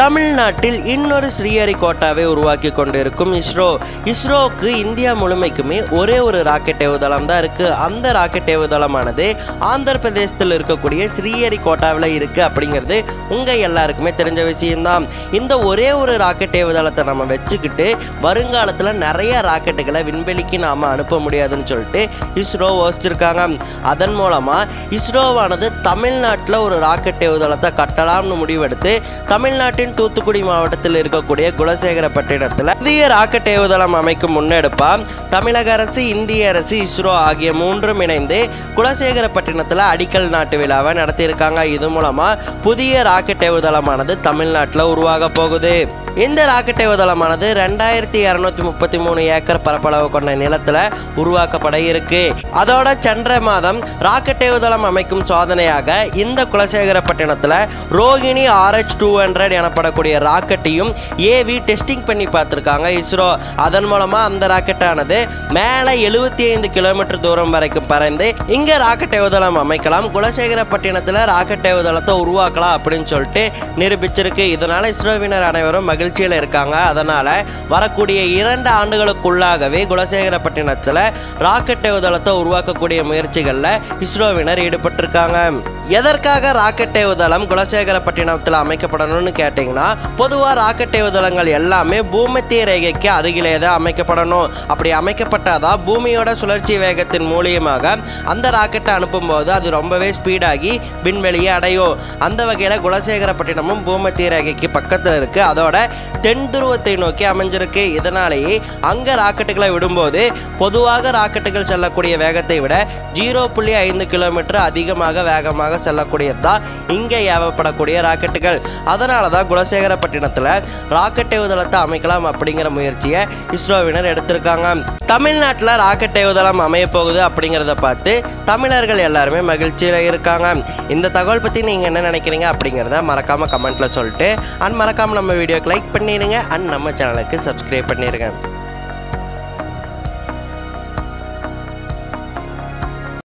தமிழ்நாட்டில் இன்னொரு ஸ்ரீஹரிகோட்டாவை உருவாக்கி கொண்டிருக்கும் இஸ்ரோவுக்கு இந்தியா முழுமைக்குமே ஒரே ஒரு ராக்கெட் ஏவுதளம் தான் இருக்கு. அந்த ராக்கெட் ஏவுதளமானது ஆந்திர பிரதேசத்தில் இருக்கக்கூடிய ஸ்ரீஹரிகோட்டாவில் இருக்கு அப்படிங்கிறது உங்க எல்லாருக்குமே தெரிஞ்ச விஷயம்தான். இந்த ஒரே ஒரு ராக்கெட் ஏவுதளத்தை நம்ம வச்சுக்கிட்டு வருங்காலத்தில் நிறைய ராக்கெட்டுகளை விண்வெளிக்கு நாம அனுப்ப முடியாதுன்னு சொல்லிட்டு இஸ்ரோ யோசிச்சிருக்காங்க. அதன் மூலமா இஸ்ரோவானது தமிழ்நாட்டில் ஒரு ராக்கெட் ஏவுதளத்தை கட்டலாம்னு முடிவெடுத்து தமிழ்நாட்டின் தூத்துக்குடி மாவட்டத்தில் இருக்கக்கூடிய குலசேகரப்பட்டினத்தில் புதிய ராக்கெட் ஏவுதளம் அமைக்கும் முன்னெடுப்பா தமிழக அரசு, இந்திய அரசு, இஸ்ரோ ஆகிய மூன்றும் இணைந்து குலசேகரப்பட்டினத்தில் அடிக்கல் நாட்டு விழாவை நடத்தியிருக்காங்க. இது மூலமா புதிய ராக்கெட் ஏவுதளமானது தமிழ்நாட்டில் உருவாக போகுது. இந்த ராக்கெட் ஏவுதளமானது 2233 ஏக்கர் பரப்பளவு கொண்ட நிலத்துல உருவாக்கப்பட இருக்கு. அதோட சென்ற மாதம் ராக்கெட் ஏவுதளம் அமைக்கும் சோதனையாக இந்த குலசேகரப்பட்டினத்துல ரோகிணி RH-200 எனப்படக்கூடிய ராக்கெட்டையும் ஏவி டெஸ்டிங் பண்ணி பார்த்திருக்காங்க இஸ்ரோ. அதன் மூலமா அந்த ராக்கெட்டானது மேல 75 கிலோமீட்டர் தூரம் வரைக்கும் பறந்து இங்க ராக்கெட் ஏவுதளம் அமைக்கலாம், குலசேகரப்பட்டினத்துல ராக்கெட் ஏவுதளத்தை உருவாக்கலாம் அப்படின்னு சொல்லிட்டு நிரூபிச்சிருக்கு. இதனால இஸ்ரோவினர் அனைவரும் மகிழ்ச்சியில் இருக்காங்க. அதனால வரக்கூடிய 2 ஆண்டுகளுக்குள்ளாகவே குலசேகரப்பட்டினத்துல ராக்கெட் ஏவுதளத்தை உருவாக்கக்கூடிய முயற்சிகள்ல இஸ்ரோவினர் ஈடுபட்டிருக்காங்க. எதற்காக ராக்கெட் ஏவுதளம் குலசேகரப்பட்டினத்தில் அமைக்கப்படணும்னு கேட்டீங்கன்னா, பொதுவா ராக்கெட் ஏவுதளங்கள் எல்லாமே பூமத்திய ரேகைக்கு அருகிலே தான் அமைக்கப்படணும். அப்படி அமைக்கப்பட்டாதான் பூமியோட சுழற்சி வேகத்தின் மூலியமாக அந்த ராக்கெட்டை அனுப்பும் போது அது ரொம்பவே ஸ்பீடாகி விண்வெளியை அடையும். அந்த வகையில குலசேகரப்பட்டினமும் பூமத்திய ரேகைக்கு பக்கத்தில் இருக்கு. அதோட தென் துருவத்தை நோக்கி அமைஞ்சிருக்கு. இதனாலேயே அங்க ராக்கெட்டுகளை விடும்போது பொதுவாக ராக்கெட்டுகள் செல்லக்கூடிய வேகத்தை விட 0.5 கிலோமீட்டர் அதிகமாக வேகமாக செல்லக்கூடியதுதான் இங்க ஏவப்படக்கூடிய ராக்கெட்டுகள். அதனாலதான் குலசேகரப்பட்டினத்துல ராக்கெட் ஏவுதளத்தை அமைக்கலாம் அப்படிங்கிற முயற்சியை இஸ்ரோவினர் எடுத்திருக்காங்க. தமிழ்நாட்டில் ராக்கெட் ஏவுதளம் அமைய போகுது அப்படிங்கிறத பார்த்து தமிழர்கள் எல்லாருமே மகிழ்ச்சியில இருக்காங்க. இந்த தகவல் பத்தி நீங்க என்ன நினைக்கிறீங்க அப்படிங்கிறத மறக்காம கமெண்ட்ல சொல்லிட்டு மறக்காம நம்ம வீடியோக்கு லைக் பண்ணிடுங்க, நம்ம சேனலுக்கு சப்ஸ்கிரைப் பண்ணிடுங்க.